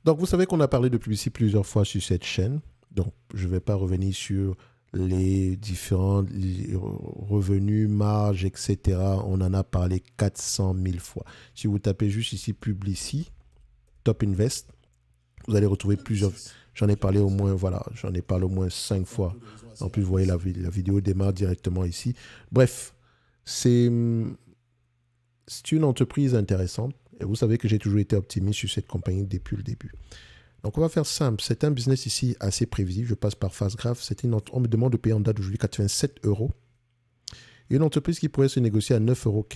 Donc, vous savez qu'on a parlé de Publicis plusieurs fois sur cette chaîne. Donc, je ne vais pas revenir sur les différents revenus, marges, etc. On en a parlé 400 000 fois. Si vous tapez juste ici Publicis, Top Invest, vous allez retrouver plusieurs. J'en ai parlé au moins, voilà, j'en ai parlé au moins 5 fois. En plus, vous voyez, la vidéo démarre directement ici. Bref, c'est une entreprise intéressante. Et vous savez que j'ai toujours été optimiste sur cette compagnie depuis le début. Donc, on va faire simple. C'est un business ici assez prévisible. Je passe par Fastgraph. On me demande de payer en date d'aujourd'hui 87 euros. Une entreprise qui pourrait se négocier à 9,15 euros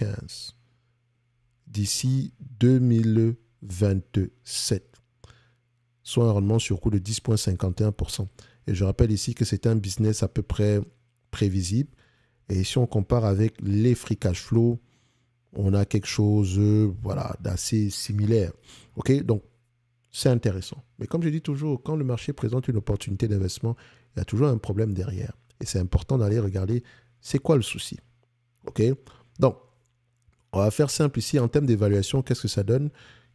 d'ici 2027. Soit un rendement sur coût de 10,51%. Et je rappelle ici que c'est un business à peu près prévisible. Et si on compare avec les free cash flow, on a quelque chose voilà, d'assez similaire. OK? Donc, c'est intéressant. Mais comme je dis toujours, quand le marché présente une opportunité d'investissement, il y a toujours un problème derrière. Et c'est important d'aller regarder c'est quoi le souci. OK? Donc, on va faire simple ici. En termes d'évaluation, qu'est-ce que ça donne?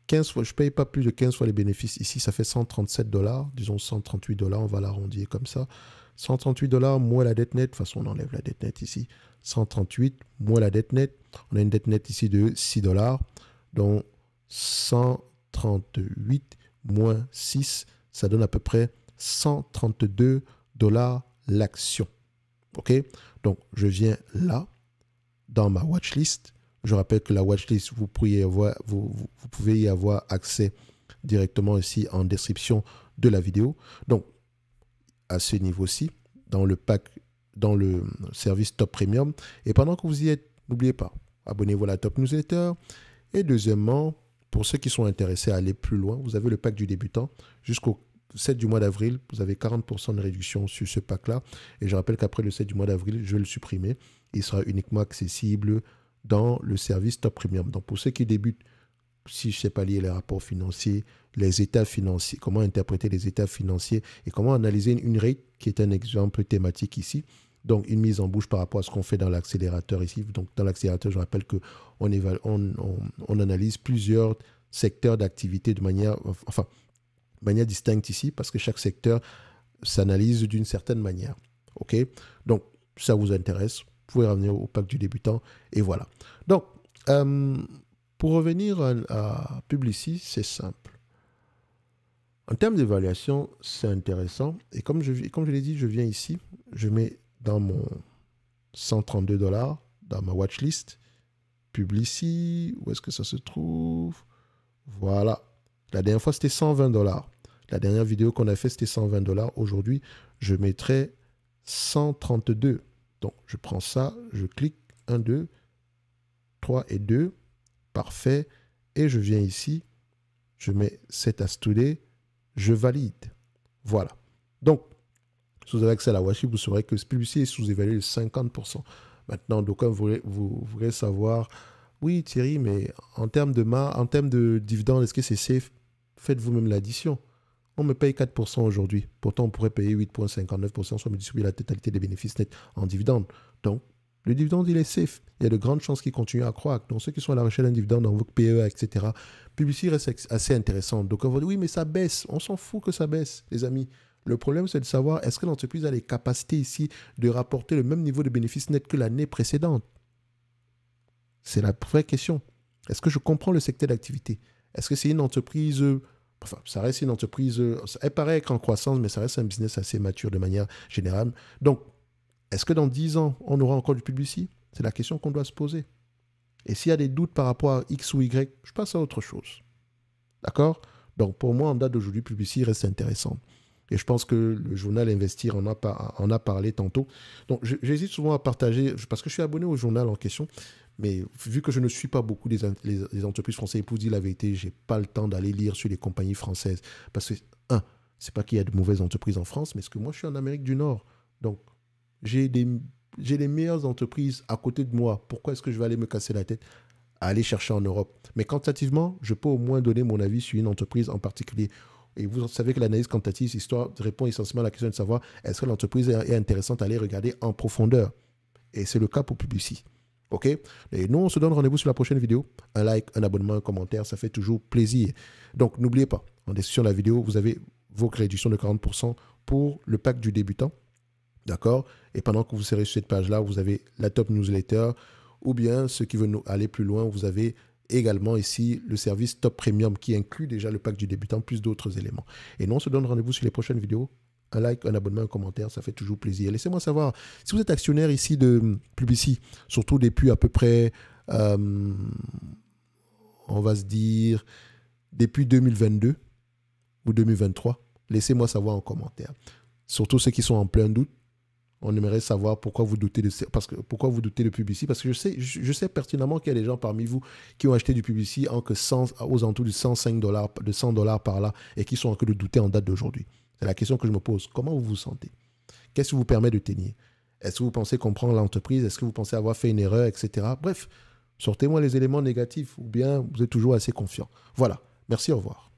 15 fois, je ne paye pas plus de 15 fois les bénéfices. Ici, ça fait 137 $. Disons 138 $. On va l'arrondir comme ça. 138 $ moins la dette nette. De toute façon, on enlève la dette nette ici. 138 moins la dette nette. On a une dette nette ici de 6 $. Donc, 138 moins 6, ça donne à peu près 132 $ l'action. OK? Donc, je viens là, dans ma watchlist. Je rappelle que la watchlist, vous pouvez y avoir accès directement ici en description de la vidéo. Donc, à ce niveau-ci, dans le pack, dans le service Top Premium. Et pendant que vous y êtes, n'oubliez pas, abonnez-vous à la Top Newsletter. Et deuxièmement, pour ceux qui sont intéressés à aller plus loin, vous avez le pack du débutant jusqu'au 7 du mois d'avril. Vous avez 40% de réduction sur ce pack-là. Et je rappelle qu'après le 7 du mois d'avril, je vais le supprimer. Il sera uniquement accessible dans le service Top Premium. Donc, pour ceux qui débutent, si je ne sais pas lire les rapports financiers, les états financiers, comment interpréter les états financiers et comment analyser une rate, qui est un exemple thématique ici. Donc, une mise en bouche par rapport à ce qu'on fait dans l'accélérateur ici. Donc, dans l'accélérateur, je rappelle qu'on on analyse plusieurs secteurs d'activité de manière distincte ici, parce que chaque secteur s'analyse d'une certaine manière. OK? Donc, ça vous intéresse, vous pouvez revenir au pack du débutant, et voilà. Donc, pour revenir à Publicis, c'est simple. En termes d'évaluation, c'est intéressant. Et comme je l'ai dit, je viens ici, je mets dans mon 132 $, dans ma watchlist, Publicis, où est-ce que ça se trouve? Voilà. La dernière fois, c'était 120 $. La dernière vidéo qu'on a fait, c'était 120 $. Aujourd'hui, je mettrai 132. Donc, je prends ça, je clique 1, 2, 3 et 2. Parfait. Et je viens ici, je mets set as today, je valide. Voilà. Donc, si vous avez accès à la watchlist, vous saurez que ce Publicis est sous-évalué de 50%. Maintenant, d'aucuns vous voudrez savoir, oui Thierry, mais en termes de dividendes, est-ce que c'est safe? Faites vous-même l'addition. On me paye 4% aujourd'hui. Pourtant, on pourrait payer 8,59% si on me distribue la totalité des bénéfices nets en dividendes. Donc, le dividende, il est safe. Il y a de grandes chances qu'il continue à croître. Donc, ceux qui sont à la recherche d'un dividende dans votre PE, etc., Publicis reste assez intéressant. Donc, on va dire, oui, mais ça baisse. On s'en fout que ça baisse, les amis. Le problème, c'est de savoir, est-ce que l'entreprise a les capacités ici de rapporter le même niveau de bénéfices nets que l'année précédente? C'est la vraie question. Est-ce que je comprends le secteur d'activité? Est-ce que c'est une entreprise... Enfin, ça reste une entreprise... Elle paraît être en croissance, mais ça reste un business assez mature de manière générale. Donc, est-ce que dans 10 ans, on aura encore du Publicis? C'est la question qu'on doit se poser. Et s'il y a des doutes par rapport à X ou Y, je passe à autre chose. D'accord? Donc, pour moi, en date d'aujourd'hui, Publicis reste intéressant. Et je pense que le journal Investir en a parlé tantôt. Donc, j'hésite souvent à partager, parce que je suis abonné au journal en question, mais vu que je ne suis pas beaucoup les entreprises françaises, pour dire la vérité, je n'ai pas le temps d'aller lire sur les compagnies françaises. Parce que, c'est pas qu'il y a de mauvaises entreprises en France, mais parce que moi, je suis en Amérique du Nord. Donc, j'ai les meilleures entreprises à côté de moi. Pourquoi est-ce que je vais aller me casser la tête à aller chercher en Europe? Mais quantitativement, je peux au moins donner mon avis sur une entreprise en particulier. Et vous savez que l'analyse quantitative, histoire répond essentiellement à la question de savoir est-ce que l'entreprise est intéressante à aller regarder en profondeur. Et c'est le cas pour Publicis. OK? Et nous, on se donne rendez-vous sur la prochaine vidéo. Un like, un abonnement, un commentaire, ça fait toujours plaisir. Donc, n'oubliez pas, en description de la vidéo, vous avez vos réductions de 40% pour le pack du débutant. D'accord? Et pendant que vous serez sur cette page-là, vous avez la top newsletter, ou bien ceux qui veulent aller plus loin, vous avez également ici le service Top Premium qui inclut déjà le pack du débutant plus d'autres éléments. Et nous, on se donne rendez-vous sur les prochaines vidéos. Un like, un abonnement, un commentaire, ça fait toujours plaisir. Laissez-moi savoir si vous êtes actionnaire ici de Publicis, surtout depuis à peu près, on va se dire, depuis 2022 ou 2023. Laissez-moi savoir en commentaire. Surtout ceux qui sont en plein doute. On aimerait savoir pourquoi vous doutez pourquoi vous doutez de Publicis. Parce que je sais pertinemment qu'il y a des gens parmi vous qui ont acheté du Publicis aux alentours de $100 par là et qui sont en train de douter en date d'aujourd'hui. C'est la question que je me pose. Comment vous vous sentez? Qu'est-ce qui vous permet de tenir? Est-ce que vous pensez comprendre l'entreprise? Est-ce que vous pensez avoir fait une erreur, etc. Bref, sortez-moi les éléments négatifs ou bien vous êtes toujours assez confiant. Voilà. Merci, au revoir.